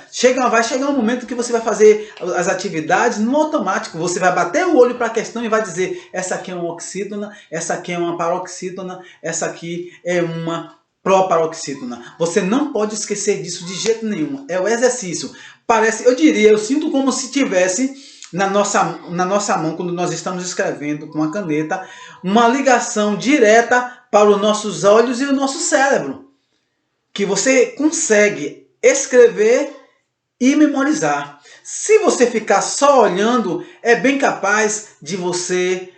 vai chegar um momento que você vai fazer as atividades no automático, você vai bater o olho para a questão e vai dizer, essa aqui é uma oxítona, essa aqui é uma paroxítona, essa aqui é uma proparoxítona. Você não pode esquecer disso de jeito nenhum. É o exercício. Eu sinto como se tivesse na nossa mão, quando nós estamos escrevendo com a caneta, uma ligação direta para os nossos olhos e o nosso cérebro. Que você consegue escrever e memorizar. Se você ficar só olhando, é bem capaz de você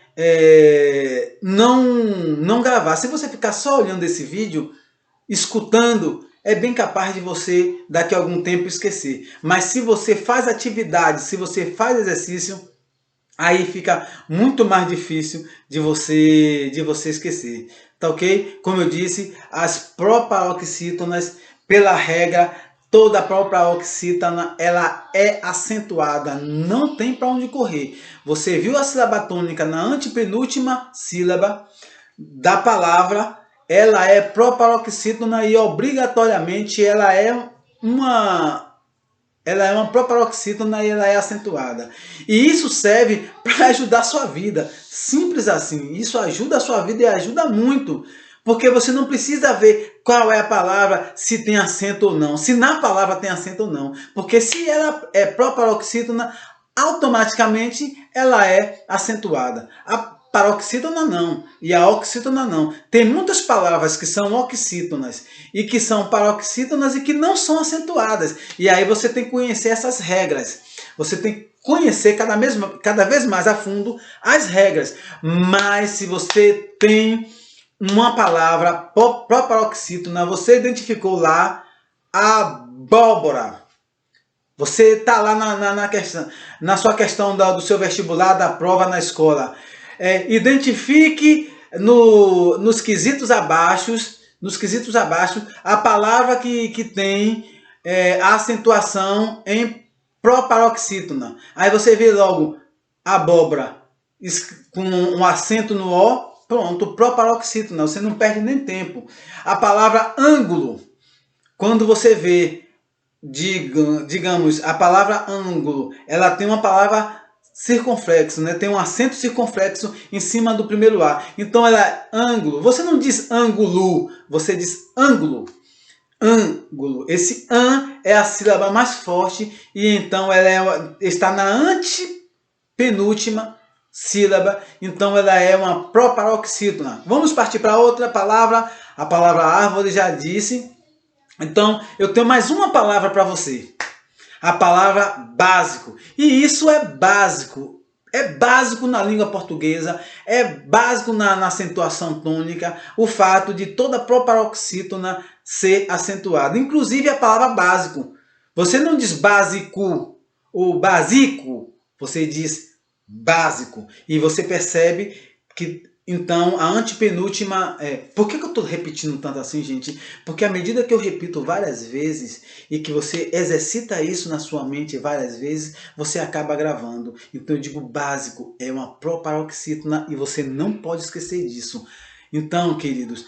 não gravar. Se você ficar só olhando esse vídeo, escutando, é bem capaz de você daqui a algum tempo esquecer. Mas se você faz atividade, se você faz exercício, aí fica muito mais difícil de você esquecer. Tá ok? Como eu disse, as proparoxítonas, pela regra, toda a proparoxítona ela é acentuada, não tem para onde correr. Você viu a sílaba tônica na antepenúltima sílaba da palavra, ela é proparoxítona e obrigatoriamente uma proparoxítona e ela é acentuada. E isso serve para ajudar a sua vida. Simples assim. Isso ajuda a sua vida e ajuda muito. Porque você não precisa ver qual é a palavra, se tem acento ou não. Se na palavra tem acento ou não. Porque se ela é proparoxítona, automaticamente ela é acentuada. A paroxítona não. E a oxítona não. Tem muitas palavras que são oxítonas e que são paroxítonas e que não são acentuadas. E aí você tem que conhecer essas regras. Você tem que conhecer cada vez mais a fundo as regras. Mas se você tem uma palavra proparoxítona, você identificou lá abóbora. Você está lá na sua questão do seu vestibular, da prova na escola. Identifique nos quesitos abaixo, a palavra que tem a acentuação em proparoxítona. Aí você vê logo abóbora com um acento no O, pronto, proparoxítona, você não perde nem tempo. A palavra ângulo, quando você vê, digamos, a palavra ângulo, ela tem uma palavra circunflexo, né? Tem um acento circunflexo em cima do primeiro A. Então ela é ângulo. Você não diz ângulo, você diz ângulo. Ângulo. Esse an é a sílaba mais forte e então ela está na antepenúltima sílaba, então ela é uma proparoxítona. Vamos partir para outra palavra. A palavra árvore já disse. Então eu tenho mais uma palavra para você. A palavra básico. E isso é básico. É básico na língua portuguesa, é básico na acentuação tônica, o fato de toda proparoxítona ser acentuada. Inclusive a palavra básico. Você não diz básico ou básico, você diz básico. E você percebe que então a antepenúltima por que eu estou repetindo tanto assim, gente? Porque à medida que eu repito várias vezes e que você exercita isso na sua mente várias vezes, você acaba gravando. Então eu digo básico, é uma proparoxítona e você não pode esquecer disso. Então, queridos,